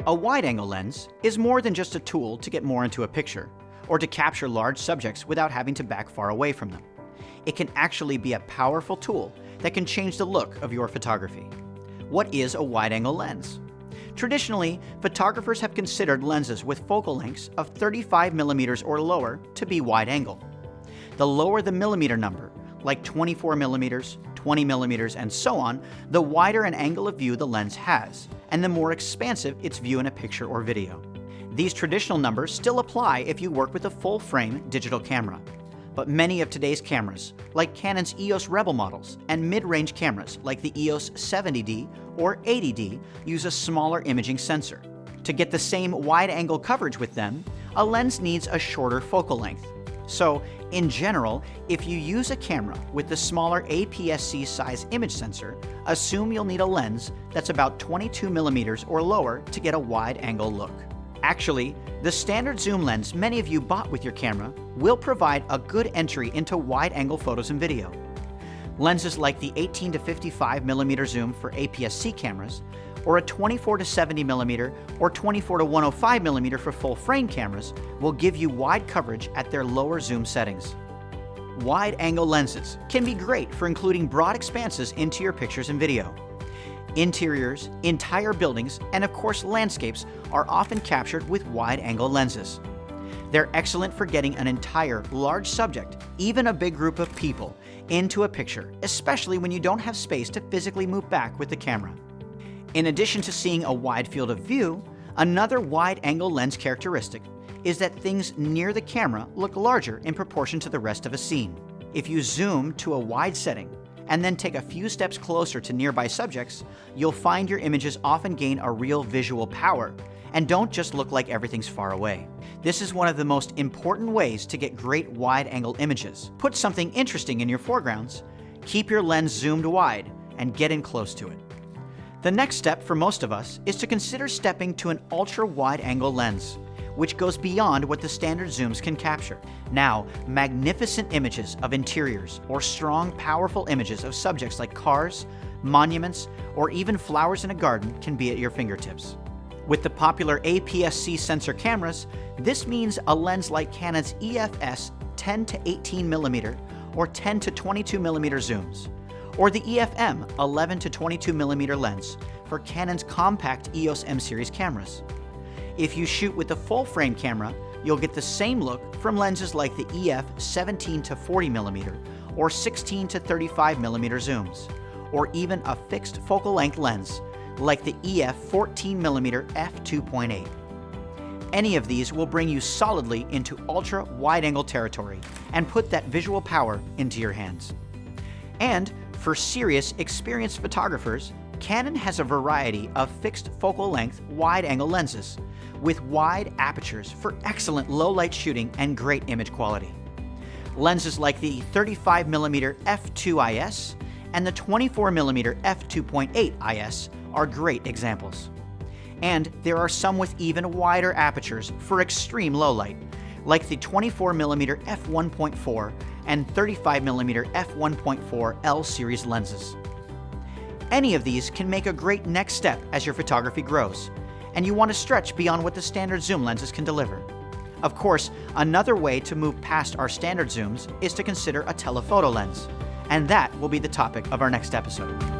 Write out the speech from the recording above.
A wide-angle lens is more than just a tool to get more into a picture, or to capture large subjects without having to back far away from them. It can actually be a powerful tool that can change the look of your photography. What is a wide-angle lens? Traditionally, photographers have considered lenses with focal lengths of 35mm or lower to be wide-angle. The lower the millimeter number, like 24mm, 20mm, and so on, the wider an angle of view the lens has, and the more expansive its view in a picture or video. These traditional numbers still apply if you work with a full-frame digital camera. But many of today's cameras, like Canon's EOS Rebel models, and mid-range cameras like the EOS 70D or 80D, use a smaller imaging sensor. To get the same wide-angle coverage with them, a lens needs a shorter focal length. So, in general, if you use a camera with the smaller APS-C size image sensor, assume you'll need a lens that's about 22mm or lower to get a wide-angle look. Actually, the standard zoom lens many of you bought with your camera will provide a good entry into wide-angle photos and video. Lenses like the 18 to 55mm zoom for APS-C cameras, or a 24 to 70mm or 24 to 105mm for full-frame cameras will give you wide coverage at their lower zoom settings. Wide-angle lenses can be great for including broad expanses into your pictures and video. Interiors, entire buildings, and of course landscapes are often captured with wide-angle lenses. They're excellent for getting an entire large subject, even a big group of people, into a picture, especially when you don't have space to physically move back with the camera. In addition to seeing a wide field of view, another wide-angle lens characteristic is that things near the camera look larger in proportion to the rest of a scene. If you zoom to a wide setting and then take a few steps closer to nearby subjects, you'll find your images often gain a real visual power and don't just look like everything's far away. This is one of the most important ways to get great wide-angle images. Put something interesting in your foregrounds, keep your lens zoomed wide, and get in close to it. The next step for most of us is to consider stepping to an ultra-wide-angle lens, which goes beyond what the standard zooms can capture. Now, magnificent images of interiors or strong, powerful images of subjects like cars, monuments, or even flowers in a garden can be at your fingertips. With the popular APS-C sensor cameras, this means a lens like Canon's EFS 10 to 18mm or 10 to 22mm zooms, or the EFM 11 to 22mm lens for Canon's compact EOS M series cameras. If you shoot with a full-frame camera, you'll get the same look from lenses like the EF 17 to 40mm or 16 to 35mm zooms, or even a fixed focal length lens like the EF 14mm f2.8. Any of these will bring you solidly into ultra-wide-angle territory and put that visual power into your hands. And for serious, experienced photographers, Canon has a variety of fixed focal length wide-angle lenses with wide apertures for excellent low-light shooting and great image quality. Lenses like the 35mm f2.IS and the 24mm f2.8 IS are great examples. And there are some with even wider apertures for extreme low light, like the 24mm f1.4 and 35mm f1.4 L series lenses. Any of these can make a great next step as your photography grows, and you want to stretch beyond what the standard zoom lenses can deliver. Of course, another way to move past our standard zooms is to consider a telephoto lens, and that will be the topic of our next episode.